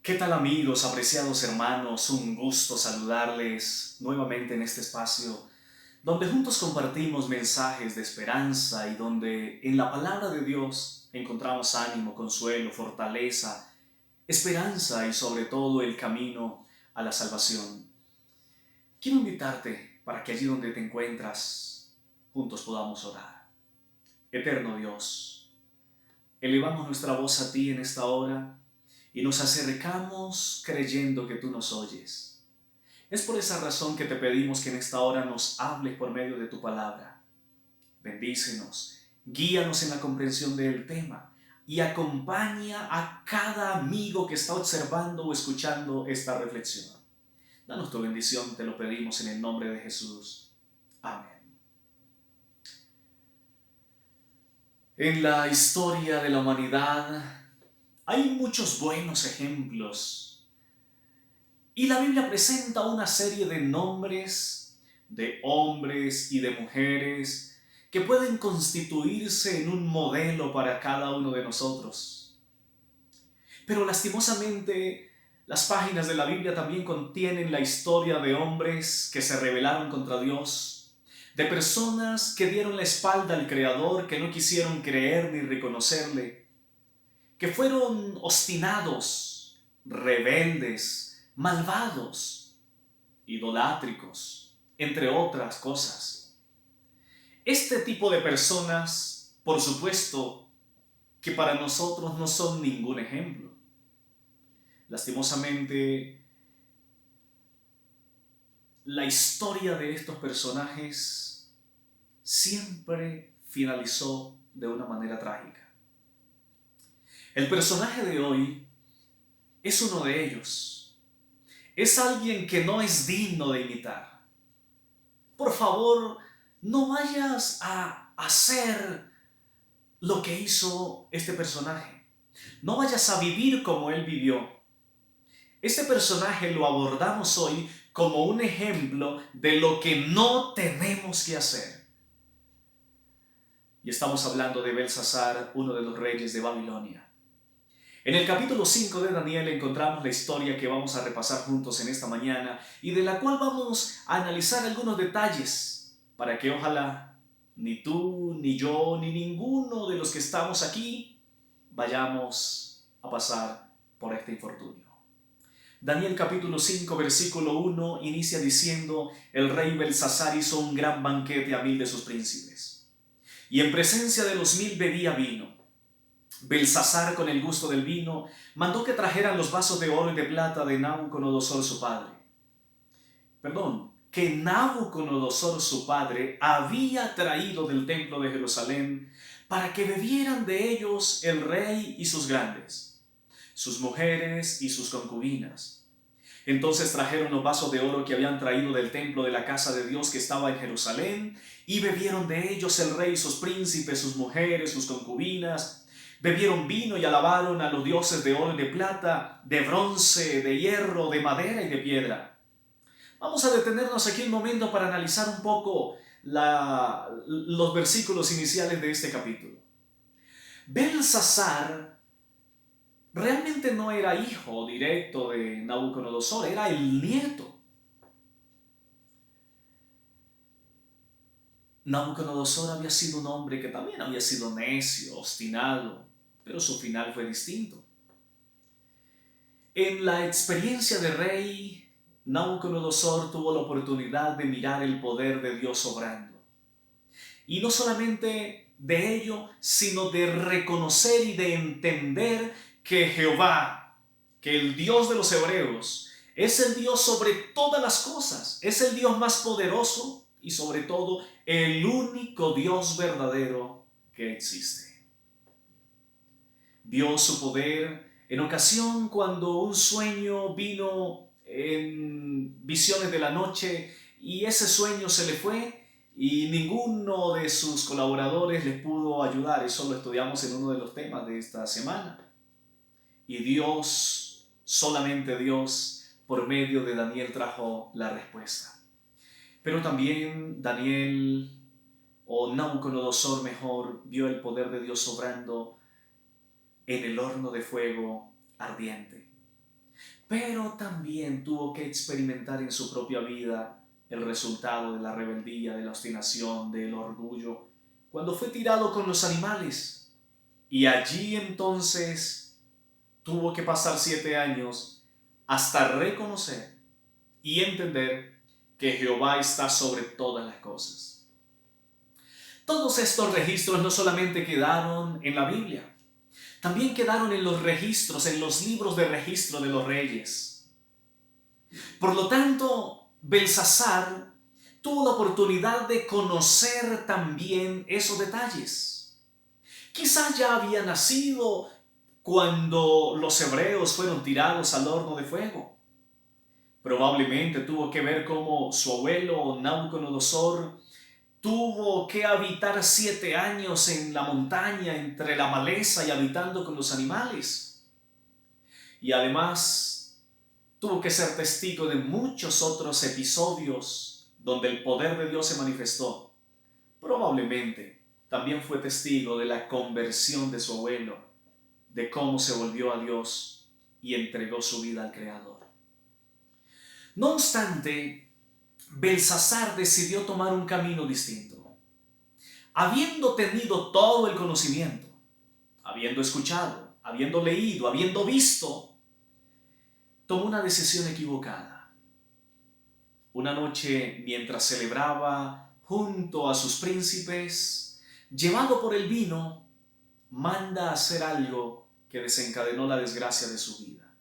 ¿Qué tal amigos, apreciados hermanos? Un gusto saludarles nuevamente en este espacio donde juntos compartimos mensajes de esperanza y donde en la palabra de Dios encontramos ánimo, consuelo, fortaleza, esperanza y sobre todo el camino a la salvación. Quiero invitarte para que allí donde te encuentras juntos podamos orar. Eterno Dios, elevamos nuestra voz a ti en esta hora y nos acercamos creyendo que tú nos oyes. Es por esa razón que te pedimos que en esta hora nos hables por medio de tu palabra. Bendícenos, guíanos en la comprensión del tema y acompaña a cada amigo que está observando o escuchando esta reflexión. Danos tu bendición, te lo pedimos en el nombre de Jesús. Amén. En la historia de la humanidad hay muchos buenos ejemplos y la Biblia presenta una serie de nombres de hombres y de mujeres que pueden constituirse en un modelo para cada uno de nosotros. Pero lastimosamente, las páginas de la Biblia también contienen la historia de hombres que se rebelaron contra Dios, de personas que dieron la espalda al Creador, que no quisieron creer ni reconocerle, que fueron obstinados, rebeldes, malvados, idolátricos, entre otras cosas. Este tipo de personas, por supuesto, que para nosotros no son ningún ejemplo. Lastimosamente, la historia de estos personajes siempre finalizó de una manera trágica. El personaje de hoy es uno de ellos. Es alguien que no es digno de imitar. Por favor, no vayas a hacer lo que hizo este personaje. No vayas a vivir como él vivió. Este personaje lo abordamos hoy como un ejemplo de lo que no tenemos que hacer. Y estamos hablando de Belsasar, uno de los reyes de Babilonia. En el capítulo 5 de Daniel encontramos la historia que vamos a repasar juntos en esta mañana y de la cual vamos a analizar algunos detalles para que ojalá ni tú, ni yo, ni ninguno de los que estamos aquí vayamos a pasar por este infortunio. Daniel capítulo 5 versículo 1 inicia diciendo: el rey Belsasar hizo un gran banquete a 1000 de sus príncipes, y en presencia de los 1000 bebía vino. Belsasar, con el gusto del vino, mandó que trajeran los vasos de oro y de plata de Nabucodonosor su padre. Que Nabucodonosor su padre había traído del templo de Jerusalén para que bebieran de ellos el rey y sus grandes, sus mujeres y sus concubinas. Entonces trajeron los vasos de oro que habían traído del templo de la casa de Dios que estaba en Jerusalén, y bebieron de ellos el rey, sus príncipes, sus mujeres, sus concubinas. Bebieron vino y alabaron a los dioses de oro y de plata, de bronce, de hierro, de madera y de piedra. Vamos a detenernos aquí un momento para analizar un poco los versículos iniciales de este capítulo. Belsasar realmente no era hijo directo de Nabucodonosor, era el nieto. Nabucodonosor había sido un hombre que también había sido necio, obstinado, pero su final fue distinto. En la experiencia de rey, Nabucodonosor tuvo la oportunidad de mirar el poder de Dios obrando. Y no solamente de ello, sino de reconocer y de entender que Jehová, que el Dios de los hebreos, es el Dios sobre todas las cosas, es el Dios más poderoso y sobre todo el único Dios verdadero que existe. Vio su poder en ocasión cuando un sueño vino en visiones de la noche y ese sueño se le fue y ninguno de sus colaboradores les pudo ayudar. Eso lo estudiamos en uno de los temas de esta semana. Y Dios, solamente Dios, por medio de Daniel trajo la respuesta. Pero también Daniel, o Nabucodonosor mejor, vio el poder de Dios obrando en el horno de fuego ardiente. pero también tuvo que experimentar en su propia vida el resultado de la rebeldía, de la obstinación, del orgullo, cuando fue tirado con los animales. Y allí entonces tuvo que pasar 7 años hasta reconocer y entender que Jehová está sobre todas las cosas. Todos estos registros no solamente quedaron en la Biblia, también quedaron en los registros, en los libros de registro de los reyes. Por lo tanto, Belsasar tuvo la oportunidad de conocer también esos detalles. Quizás ya había nacido cuando los hebreos fueron tirados al horno de fuego. Probablemente tuvo que ver cómo su abuelo Nabucodonosor tuvo que habitar 7 años en la montaña, entre la maleza y habitando con los animales. Y además tuvo que ser testigo de muchos otros episodios donde el poder de Dios se manifestó. Probablemente también fue testigo de la conversión de su abuelo, de cómo se volvió a Dios y entregó su vida al Creador. No obstante, Belsasar decidió tomar un camino distinto. Habiendo tenido todo el conocimiento, habiendo escuchado, habiendo leído, habiendo visto, tomó una decisión equivocada. Una noche, mientras celebraba junto a sus príncipes, llevado por el vino, manda a hacer algo que desencadenó la desgracia de su vida.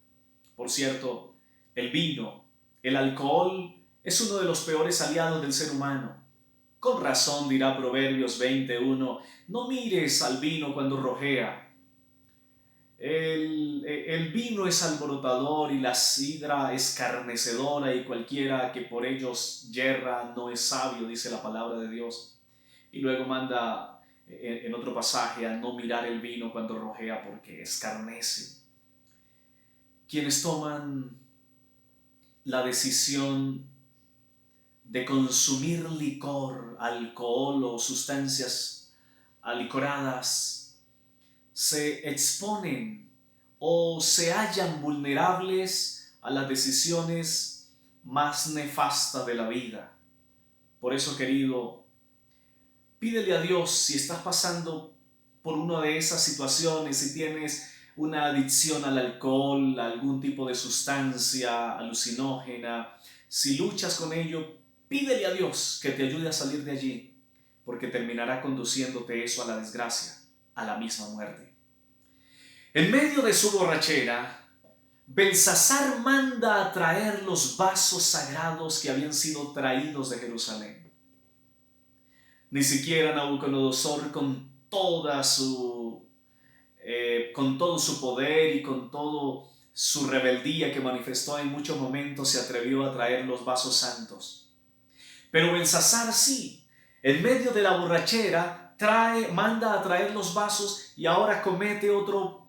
Por cierto, el vino, el alcohol, es uno de los peores aliados del ser humano. Con razón dirá Proverbios 21, no mires al vino cuando rojea. El vino es alborotador y la sidra escarnecedora, y cualquiera que por ellos yerra no es sabio, dice la palabra de Dios. Y luego manda en otro pasaje a no mirar el vino cuando rojea porque escarnece. Quienes toman la decisión de consumir licor, alcohol o sustancias alicoradas se exponen o se hallan vulnerables a las decisiones más nefastas de la vida. Por eso, querido, pídele a Dios si estás pasando por una de esas situaciones, si tienes una adicción al alcohol, a algún tipo de sustancia alucinógena, si luchas con ello, pídele a Dios que te ayude a salir de allí, porque terminará conduciéndote eso a la desgracia, a la misma muerte. En medio de su borrachera, Belsasar manda a traer los vasos sagrados que habían sido traídos de Jerusalén. Ni siquiera Nabucodonosor, con todo su poder y con toda su rebeldía que manifestó en muchos momentos, se atrevió a traer los vasos santos. Pero Belsasar sí, en medio de la borrachera, manda a traer los vasos y ahora comete otro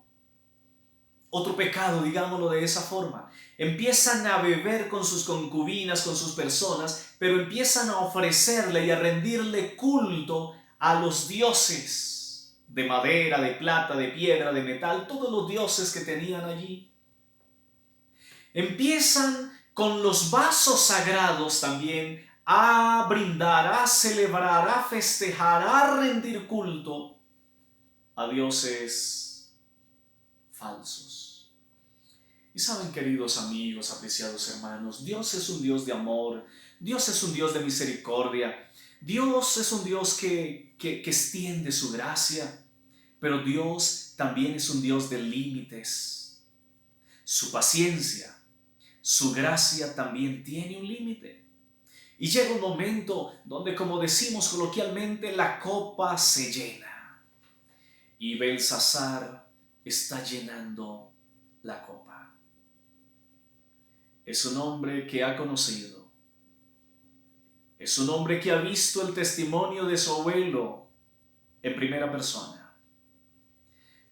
pecado, digámoslo de esa forma. Empiezan a beber con sus concubinas, con sus personas, pero empiezan a ofrecerle y a rendirle culto a los dioses de madera, de plata, de piedra, de metal, todos los dioses que tenían allí. Empiezan con los vasos sagrados también a brindar, a celebrar, a festejar, a rendir culto a dioses falsos. Y saben, queridos amigos, apreciados hermanos, Dios es un Dios de amor, Dios es un Dios de misericordia, Dios es un Dios que extiende su gracia, pero Dios también es un Dios de límites. Su paciencia, su gracia también tiene un límite. Y llega un momento donde, como decimos coloquialmente, la copa se llena. Y Belsasar está llenando la copa. Es un hombre que ha conocido. Es un hombre que ha visto el testimonio de su abuelo en primera persona.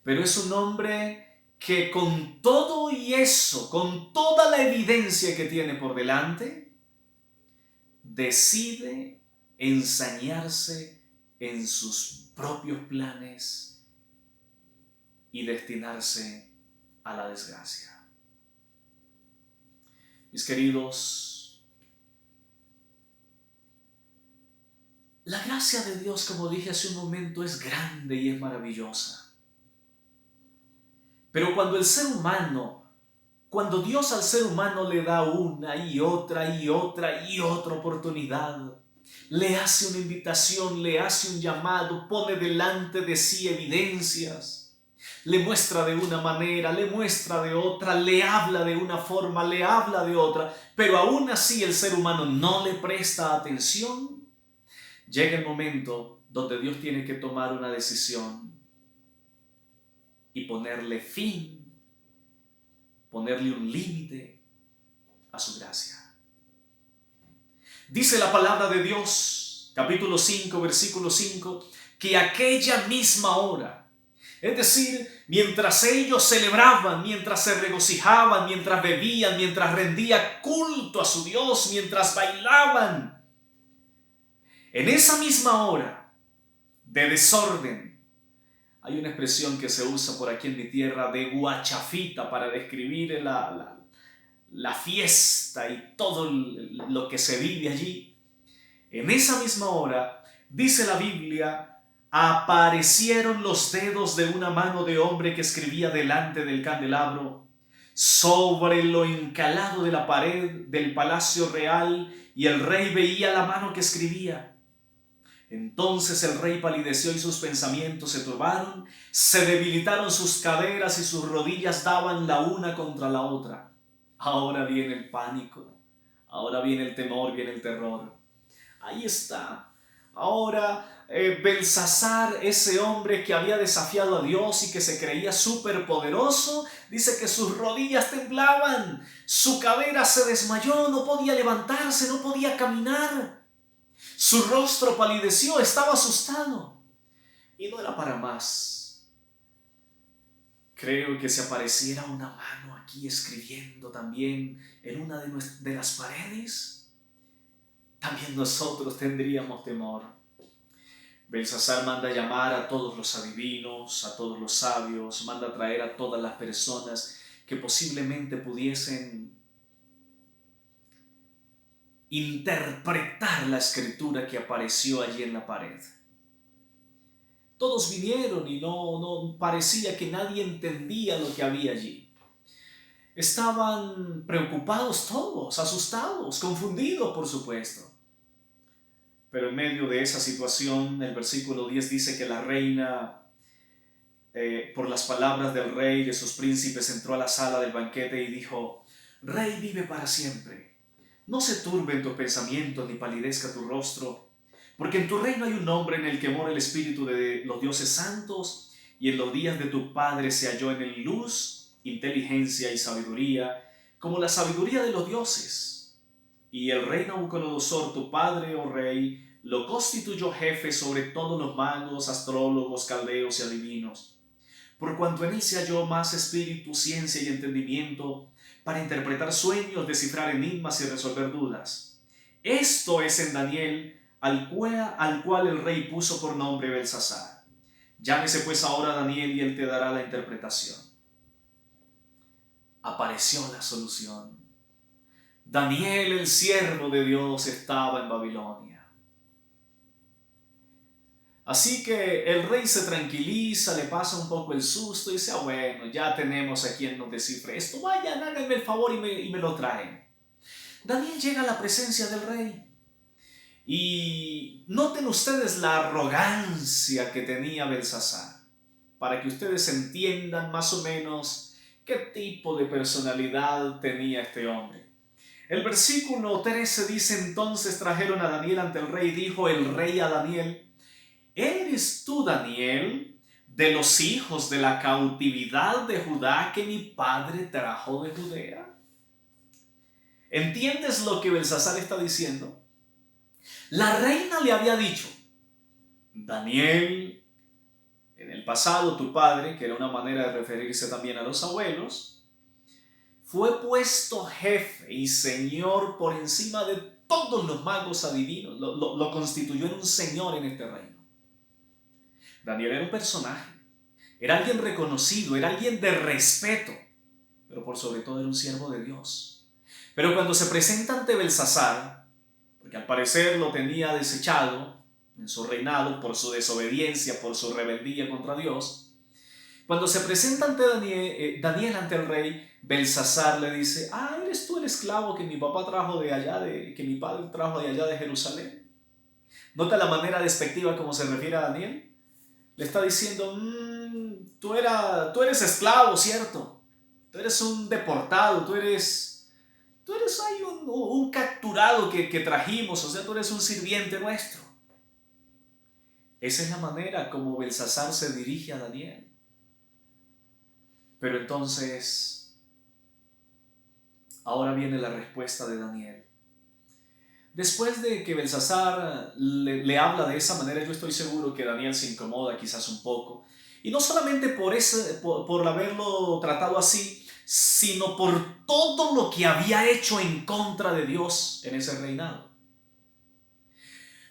Pero es un hombre que con todo y eso, con toda la evidencia que tiene por delante, decide ensañarse en sus propios planes y destinarse a la desgracia. Mis queridos, la gracia de Dios, como dije hace un momento, es grande y es maravillosa. Pero cuando Dios al ser humano le da una y otra y otra y otra oportunidad, le hace una invitación, le hace un llamado, pone delante de sí evidencias, le muestra de una manera, le muestra de otra, le habla de una forma, le habla de otra, pero aún así el ser humano no le presta atención. Llega el momento donde Dios tiene que tomar una decisión y ponerle fin, ponerle un límite a su gracia. Dice la palabra de Dios, capítulo 5, versículo 5, que aquella misma hora, es decir, mientras ellos celebraban, mientras se regocijaban, mientras bebían, mientras rendían culto a su Dios, mientras bailaban, en esa misma hora de desorden, hay una expresión que se usa por aquí en mi tierra de guachafita para describir la fiesta y todo lo que se vive allí. En esa misma hora, dice la Biblia, aparecieron los dedos de una mano de hombre que escribía delante del candelabro, sobre lo encalado de la pared del palacio real, y el rey veía la mano que escribía. Entonces el rey palideció y sus pensamientos se turbaron, se debilitaron sus caderas y sus rodillas daban la una contra la otra. Ahora viene el pánico, ahora viene el temor, viene el terror. Ahí está. Ahora Belsasar, ese hombre que había desafiado a Dios y que se creía superpoderoso, dice que sus rodillas temblaban, su cadera se desmayó, no podía levantarse, no podía caminar. Su rostro palideció, estaba asustado. Y no era para más. Creo que si apareciera una mano aquí escribiendo también en una de las paredes, también nosotros tendríamos temor. Belsasar manda llamar a todos los adivinos, a todos los sabios, manda traer a todas las personas que posiblemente pudiesen interpretar la escritura que apareció allí en la pared. Todos vinieron y no parecía que nadie entendía lo que había allí. Estaban preocupados todos, asustados, confundidos, por supuesto. Pero en medio de esa situación, el versículo 10 dice que la reina, por las palabras del rey y de sus príncipes, entró a la sala del banquete y dijo: Rey, vive para siempre. No se turben tus pensamientos ni palidezca tu rostro, porque en tu reino hay un hombre en el que mora el espíritu de los dioses santos, y en los días de tu padre se halló en él luz, inteligencia y sabiduría, como la sabiduría de los dioses. Y el rey Nabucodonosor, tu padre, oh rey, lo constituyó jefe sobre todos los magos, astrólogos, caldeos y adivinos, por cuanto en él se halló más espíritu, ciencia y entendimiento, para interpretar sueños, descifrar enigmas y resolver dudas. Esto es en Daniel, al cual el rey puso por nombre Belsasar. Llámese pues ahora Daniel y él te dará la interpretación. Apareció la solución. Daniel, el siervo de Dios, estaba en Babilonia. Así que el rey se tranquiliza, le pasa un poco el susto y dice: bueno, ya tenemos a quien nos descifre esto, vayan, háganme el favor y me lo traen. Daniel llega a la presencia del rey. Y noten ustedes la arrogancia que tenía Belsasar, para que ustedes entiendan más o menos qué tipo de personalidad tenía este hombre. El versículo 13 dice: entonces trajeron a Daniel ante el rey y dijo el rey a Daniel: ¿eres tú, Daniel, de los hijos de la cautividad de Judá que mi padre trajo de Judea? ¿Entiendes lo que Belsasar está diciendo? La reina le había dicho: Daniel, en el pasado tu padre, que era una manera de referirse también a los abuelos, fue puesto jefe y señor por encima de todos los magos adivinos, lo constituyó en un señor en este reino. Daniel era un personaje, era alguien reconocido, era alguien de respeto, pero por sobre todo era un siervo de Dios. Pero cuando se presenta ante Belsasar, porque al parecer lo tenía desechado en su reinado por su desobediencia, por su rebeldía contra Dios, cuando se presenta ante Daniel ante el rey, Belsasar le dice: ¿eres tú el esclavo que mi papá trajo de allá, que mi padre trajo de allá de Jerusalén? Nota la manera despectiva como se refiere a Daniel. Le está diciendo: tú eres esclavo, ¿cierto? Tú eres un deportado, tú eres ahí un capturado que trajimos, o sea, tú eres un sirviente nuestro. Esa es la manera como Belsasar se dirige a Daniel. Pero entonces, ahora viene la respuesta de Daniel. Después de que Belsasar le habla de esa manera, yo estoy seguro que Daniel se incomoda quizás un poco. Y no solamente por haberlo tratado así, sino por todo lo que había hecho en contra de Dios en ese reinado.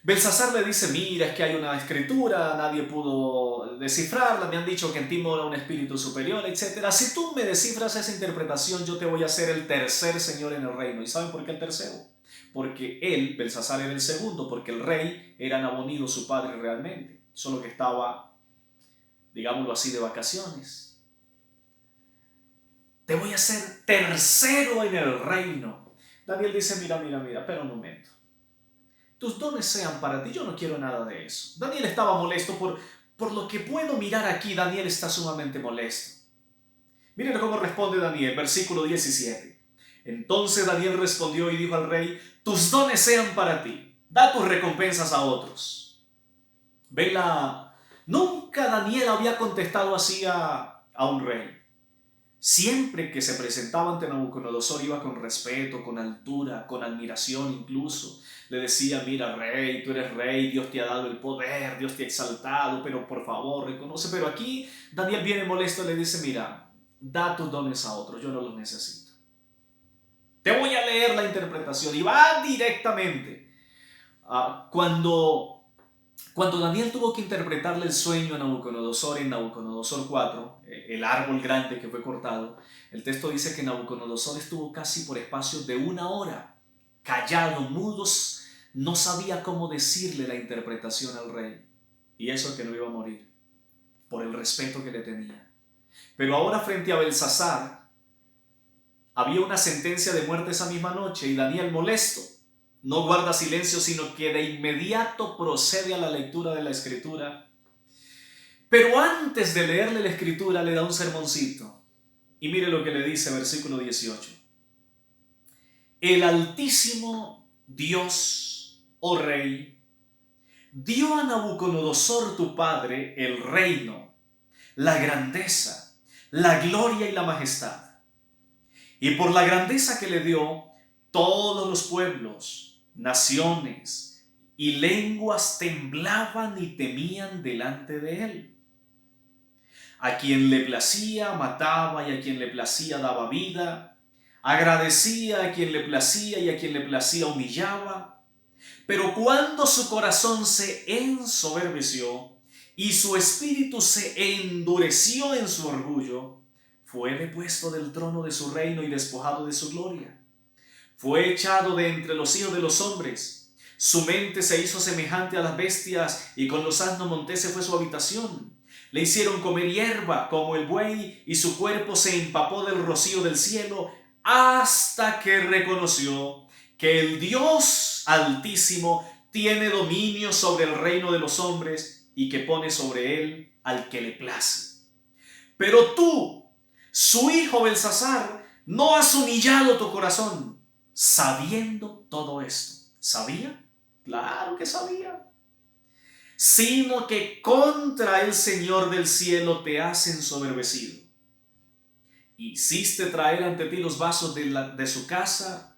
Belsasar le dice: mira, es que hay una escritura, nadie pudo descifrarla, me han dicho que en ti mora un espíritu superior, etc. Si tú me descifras esa interpretación, yo te voy a hacer el tercer señor en el reino. ¿Y saben por qué el tercero? Porque él, Belsasar, era el segundo, porque el rey era Nabonido, su padre realmente, solo que estaba, digámoslo así, de vacaciones. Te voy a hacer tercero en el reino. Daniel dice: mira, espera un momento. Tus dones sean para ti, yo no quiero nada de eso. Daniel estaba molesto por lo que puedo mirar aquí. Daniel está sumamente molesto. Miren cómo responde Daniel, versículo 17. Entonces Daniel respondió y dijo al rey: tus dones sean para ti, da tus recompensas a otros. Nunca Daniel había contestado así a un rey. Siempre que se presentaba ante Nabucodonosor iba con respeto, con altura, con admiración incluso. Le decía: mira, rey, tú eres rey, Dios te ha dado el poder, Dios te ha exaltado, pero por favor reconoce. Pero aquí Daniel viene molesto y le dice: mira, da tus dones a otros, yo no los necesito. Te voy a leer la interpretación y va directamente. Cuando Daniel tuvo que interpretarle el sueño a Nabucodonosor en Nabucodonosor 4, el árbol grande que fue cortado, el texto dice que Nabucodonosor estuvo casi por espacio de 1 hora, callado, mudos, no sabía cómo decirle la interpretación al rey. Y eso que no iba a morir, por el respeto que le tenía. Pero ahora frente a Belsasar, había una sentencia de muerte esa misma noche y Daniel, molesto, no guarda silencio, sino que de inmediato procede a la lectura de la escritura. Pero antes de leerle la escritura le da un sermoncito. Y mire lo que le dice, versículo 18. El Altísimo Dios, oh Rey, dio a Nabucodonosor tu padre el reino, la grandeza, la gloria y la majestad. Y por la grandeza que le dio, todos los pueblos, naciones y lenguas temblaban y temían delante de él. A quien le placía mataba y a quien le placía daba vida, agradecía a quien le placía y a quien le placía humillaba. Pero cuando su corazón se ensoberbeció y su espíritu se endureció en su orgullo, fue depuesto del trono de su reino y despojado de su gloria. Fue echado de entre los hijos de los hombres. Su mente se hizo semejante a las bestias y con los asnos monteses fue su habitación. Le hicieron comer hierba como el buey y su cuerpo se empapó del rocío del cielo hasta que reconoció que el Dios Altísimo tiene dominio sobre el reino de los hombres y que pone sobre él al que le place. Pero tú, su hijo Belsasar, no has humillado tu corazón, sabiendo todo esto. ¿Sabía? Claro que sabía. Sino que contra el Señor del cielo te has ensoberbecido. Hiciste traer ante ti los vasos de su casa,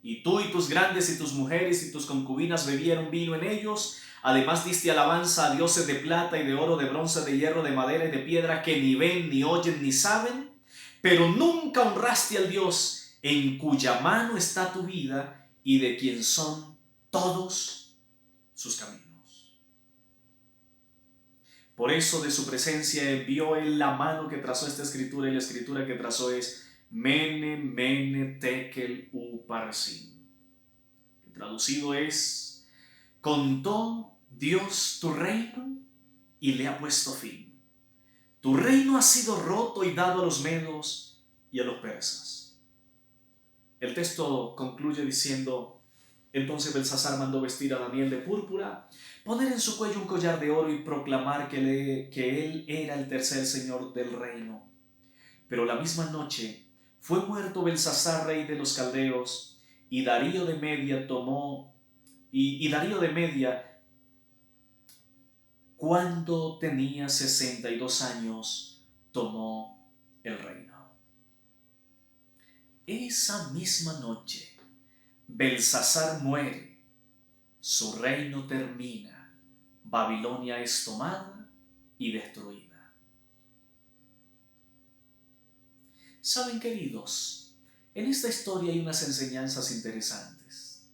y tú y tus grandes y tus mujeres y tus concubinas bebieron vino en ellos. Además diste alabanza a dioses de plata y de oro, de bronce, de hierro, de madera y de piedra, que ni ven, ni oyen, ni saben. Pero nunca honraste al Dios en cuya mano está tu vida y de quien son todos sus caminos. Por eso de su presencia envió él la mano que trazó esta escritura, y la escritura que trazó es: Mene, mene, tekel, uparsin. Traducido es, contó Dios tu reino y le ha puesto fin. Tu reino ha sido roto y dado a los medos y a los persas. El texto concluye diciendo, entonces Belsasar mandó vestir a Daniel de púrpura, poner en su cuello un collar de oro y proclamar que él era el tercer señor del reino. Pero la misma noche fue muerto Belsasar, rey de los caldeos, y Darío de Media cuando tenía 62 años, tomó el reino. Esa misma noche, Belsasar muere, su reino termina, Babilonia es tomada y destruida. ¿Saben, queridos? En esta historia hay unas enseñanzas interesantes.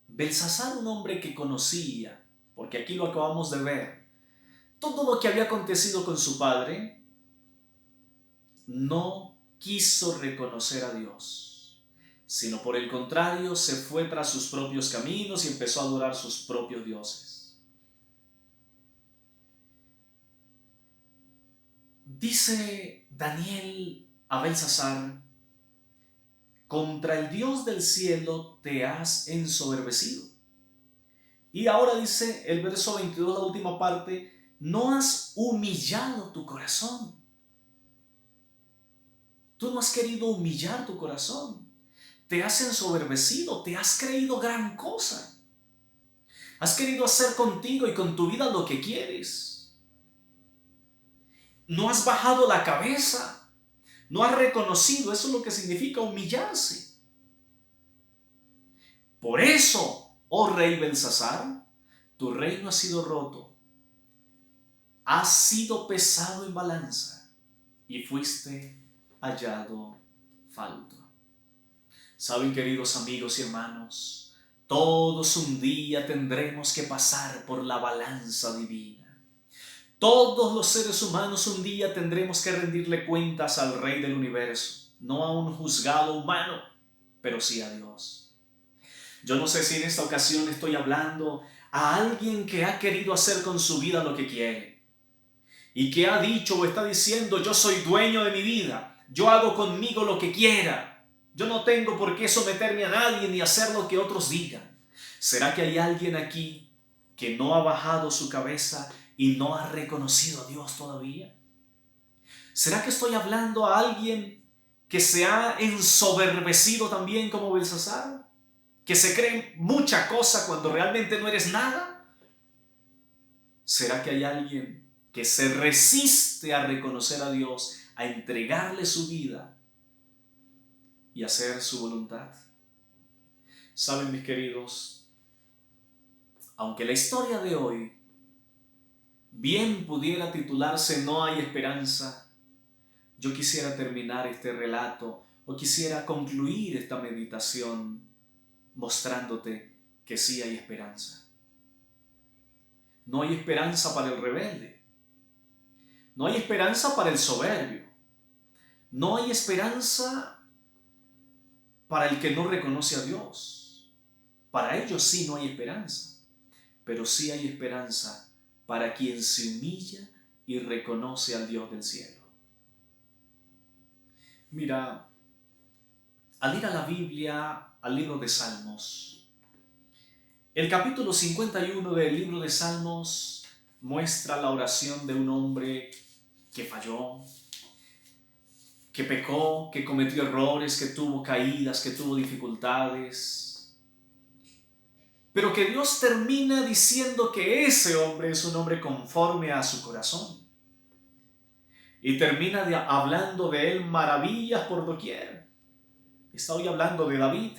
Belsasar, un hombre que conocía, porque aquí lo acabamos de ver, todo lo que había acontecido con su padre, no quiso reconocer a Dios, sino por el contrario se fue tras sus propios caminos y empezó a adorar sus propios dioses. Dice Daniel a Belsasar, contra el Dios del cielo te has ensoberbecido. Y ahora dice el verso 22, la última parte, no has humillado tu corazón. Tú no has querido humillar tu corazón. Te has ensoberbecido, te has creído gran cosa. Has querido hacer contigo y con tu vida lo que quieres. No has bajado la cabeza. No has reconocido. Eso es lo que significa humillarse. Por eso, oh rey Belsasar, tu reino ha sido roto. Has sido pesado en balanza y fuiste hallado falto. Saben, queridos amigos y hermanos, todos un día tendremos que pasar por la balanza divina. Todos los seres humanos un día tendremos que rendirle cuentas al Rey del universo, no a un juzgado humano, pero sí a Dios. Yo no sé si en esta ocasión estoy hablando a alguien que ha querido hacer con su vida lo que quiere y que ha dicho o está diciendo, yo soy dueño de mi vida, yo hago conmigo lo que quiera. Yo no tengo por qué someterme a nadie ni hacer lo que otros digan. ¿Será que hay alguien aquí que no ha bajado su cabeza y no ha reconocido a Dios todavía? ¿Será que estoy hablando a alguien que se ha ensoberbecido también como Belsasar? ¿Que se cree mucha cosa cuando realmente no eres nada? ¿Será que hay alguien que se resiste a reconocer a Dios, a entregarle su vida y hacer su voluntad? Saben, mis queridos, aunque la historia de hoy bien pudiera titularse No hay esperanza, yo quisiera terminar este relato o quisiera concluir esta meditación mostrándote que sí hay esperanza. No hay esperanza para el rebelde. No hay esperanza para el soberbio. No hay esperanza para el que no reconoce a Dios. Para ellos sí no hay esperanza. Pero sí hay esperanza para quien se humilla y reconoce al Dios del cielo. Mira, al ir a la Biblia, al libro de Salmos, el capítulo 51 del libro de Salmos muestra la oración de un hombre que falló, que pecó, que cometió errores, que tuvo caídas, que tuvo dificultades, pero que Dios termina diciendo que ese hombre es un hombre conforme a su corazón. Y termina hablando de él maravillas por doquier. Está hoy hablando de David.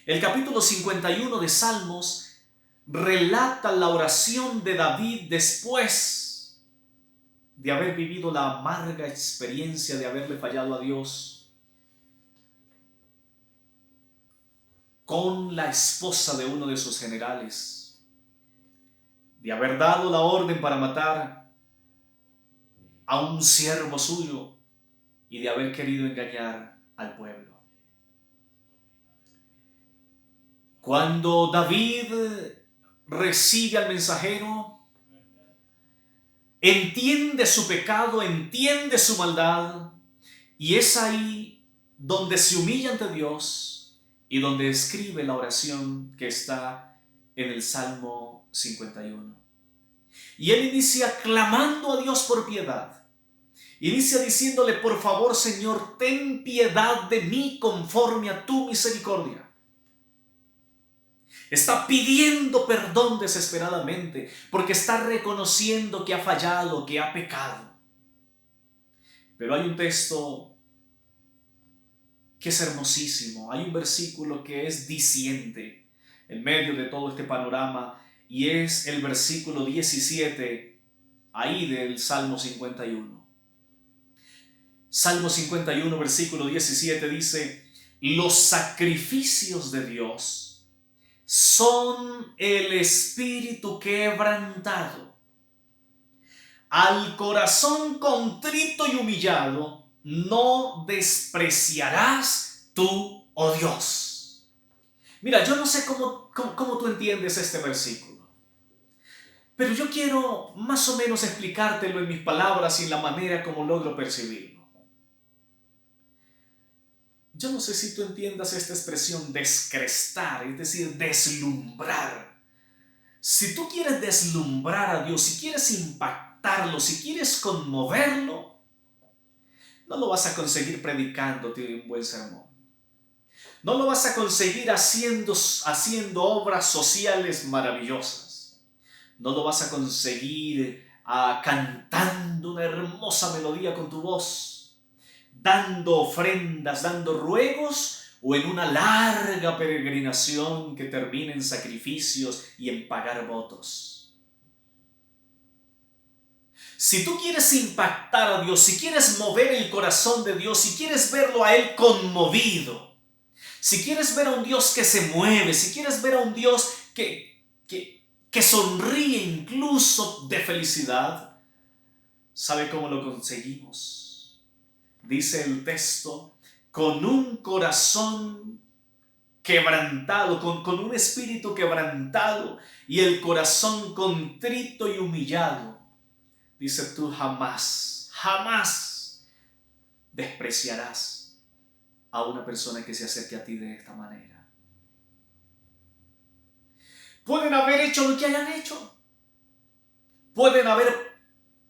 El capítulo 51 de Salmos relata la oración de David después de haber vivido la amarga experiencia de haberle fallado a Dios con la esposa de uno de sus generales, de haber dado la orden para matar a un siervo suyo, y de haber querido engañar al pueblo. Cuando David recibe al mensajero, entiende su pecado, entiende su maldad, y es ahí donde se humilla ante Dios y donde escribe la oración que está en el Salmo 51. Y él inicia clamando a Dios por piedad. Inicia diciéndole: por favor, Señor, ten piedad de mí conforme a tu misericordia. Está pidiendo perdón desesperadamente porque está reconociendo que ha fallado, que ha pecado. Pero hay un texto que es hermosísimo, hay un versículo que es diciente en medio de todo este panorama, y es el versículo 17 ahí del Salmo 51. Salmo 51, versículo 17 dice: los sacrificios de Dios son el espíritu quebrantado. Al corazón contrito y humillado no despreciarás tú, oh Dios. Mira, yo no sé cómo tú entiendes este versículo, pero yo quiero más o menos explicártelo en mis palabras y en la manera como logro percibirlo. Yo no sé si tú entiendas esta expresión descrestar, es decir, deslumbrar. Si tú quieres deslumbrar a Dios, si quieres impactarlo, si quieres conmoverlo, no lo vas a conseguir predicándote un buen sermón. No lo vas a conseguir haciendo obras sociales maravillosas. No lo vas a conseguir cantando una hermosa melodía con tu voz, dando ofrendas, dando ruegos, o en una larga peregrinación que termine en sacrificios y en pagar votos. Si tú quieres impactar a Dios, si quieres mover el corazón de Dios, si quieres verlo a Él conmovido, si quieres ver a un Dios que se mueve, si quieres ver a un Dios que sonríe incluso de felicidad, ¿sabe cómo lo conseguimos? Dice el texto: con un corazón quebrantado, con un espíritu quebrantado y el corazón contrito y humillado. Dice: tú jamás despreciarás a una persona que se acerque a ti de esta manera. Pueden haber hecho lo que hayan hecho, pueden haber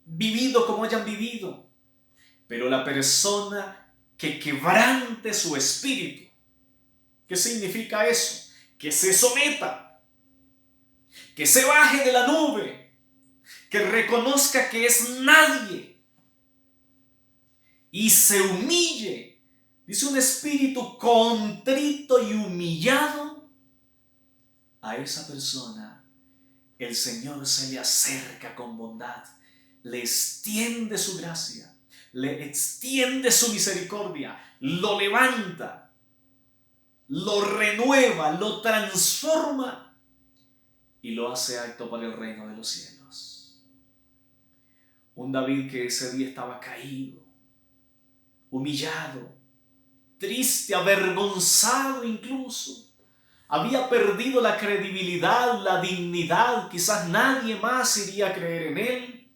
vivido como hayan vivido, pero la persona que quebrante su espíritu, ¿qué significa eso? Que se someta, que se baje de la nube, que reconozca que es nadie y se humille. Dice: un espíritu contrito y humillado, a esa persona el Señor se le acerca con bondad, le extiende su gracia, le extiende su misericordia, lo levanta, lo renueva, lo transforma y lo hace apto para el reino de los cielos. Un David que ese día estaba caído, humillado, triste, avergonzado incluso. Había perdido la credibilidad, la dignidad, quizás nadie más iría a creer en él.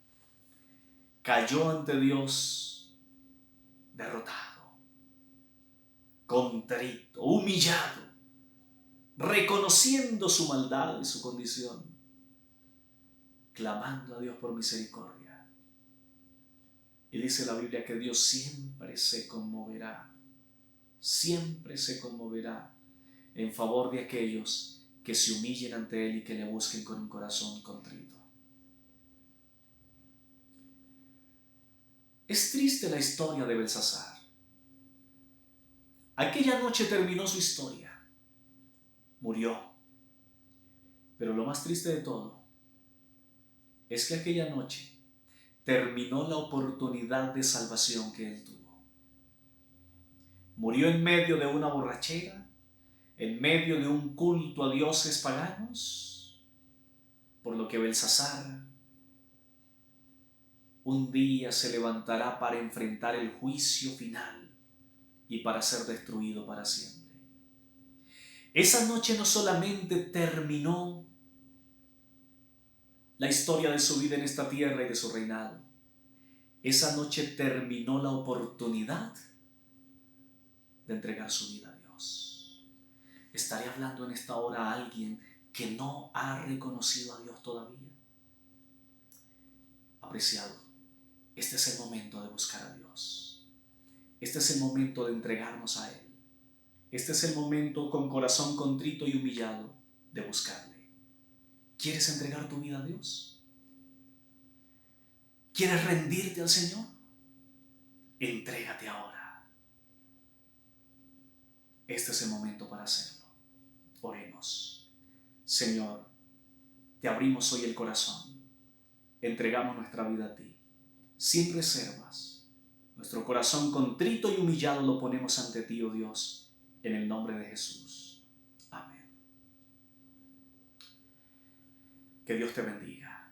Cayó ante Dios derrotado, contrito, humillado, reconociendo su maldad y su condición, clamando a Dios por misericordia. Y dice la Biblia que Dios siempre se conmoverá en favor de aquellos que se humillen ante Él y que le busquen con un corazón contrito. Es triste la historia de Belsasar. Aquella noche terminó su historia. Murió. Pero lo más triste de todo es que aquella noche terminó la oportunidad de salvación que él tuvo. Murió en medio de una borrachera, en medio de un culto a dioses paganos, por lo que Belsasar, un día se levantará para enfrentar el juicio final y para ser destruido para siempre. Esa noche no solamente terminó la historia de su vida en esta tierra y de su reinado, esa noche terminó la oportunidad de entregar su vida a Dios. ¿Estaré hablando en esta hora a alguien que no ha reconocido a Dios todavía? Apreciado, este es el momento de buscar a Dios. Este es el momento de entregarnos a Él. Este es el momento con corazón contrito y humillado de buscarle. ¿Quieres entregar tu vida a Dios? ¿Quieres rendirte al Señor? Entrégate ahora. Este es el momento para hacerlo. Oremos. Señor, te abrimos hoy el corazón. Entregamos nuestra vida a ti, sin reservas. Nuestro corazón contrito y humillado lo ponemos ante ti, oh Dios, en el nombre de Jesús. Amén. Que Dios te bendiga.